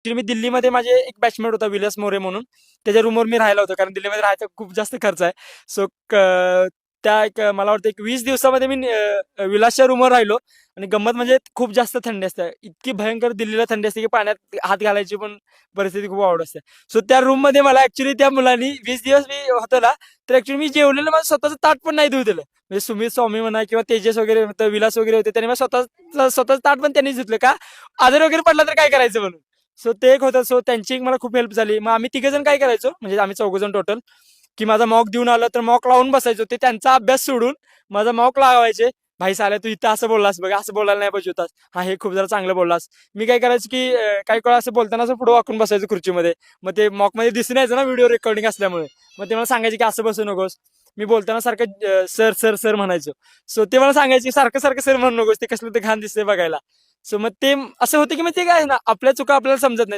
मी दिल्लीमध्ये माझे एक बॅचमेट होता विलास मोरे म्हणून. त्याच्या रूमवर मी राहिला होतो कारण दिल्लीमध्ये राहायचा खूप जास्त खर्च आहे. सो त्या एक मला वाटतं एक 20 दिवसामध्ये मी विलासच्या रूमवर राहिलो. आणि गंमत म्हणजे खूप जास्त थंडी असते. इतकी भयंकर दिल्लीला थंडी असते की पाण्यात हात घालायची पण परिस्थिती खूप अवघड असते. सो त्या रूममध्ये मला ऍक्च्युली त्या मुलांनी 20 दिवस मी होतो ना, तर ऍक्च्युली मी जेवलेलं माझं स्वतःचं ताट पण नाही धुऊ दिलं. म्हणजे सुमित स्वामी म्हणा किंवा तेजस वगैरे होतं, विलास वगैरे होते, त्यांनी मला स्वतःच ताट पण त्यांनीच धुतलं का आजारी वगैरे पडला तर काय करायचं म्हणून. सो ते एक होतं. सो त्यांची एक मला खूप हेल्प झाली. मग आम्ही तिघे जण काय करायचो म्हणजे आम्ही चौघजण टोटल, की माझा मॉक देऊन आलं तर मॉक लावून बसायचो. ते त्यांचा अभ्यास सोडून माझा मॉक लावायचे. भाई साल्या तू इथं असं बोललास बघ, असं बोलायला नाही पाहिजे होतास. हा हे खूप जरा चांगलं बोललास. मी काय करायचं की काही वेळा असं बोलताना असं पुढे वाकून बसायचं खुर्चीमध्ये. मग ते मॉक मध्ये दिसून यायचं ना व्हिडिओ रेकॉर्डिंग असल्यामुळे. मग ते मला सांगायचे की असं बसू नकोस. मी बोलताना सारखं सर सर सर म्हणायचो. सो ते मला सांगायचे सारखं सारखं सर म्हणू नकोस, ते कसलं ते घाण दिसतंय बघायला. सो मग ते असं होतं की मग ते काय आहे ना, आपल्या चुका आपल्याला समजत नाही.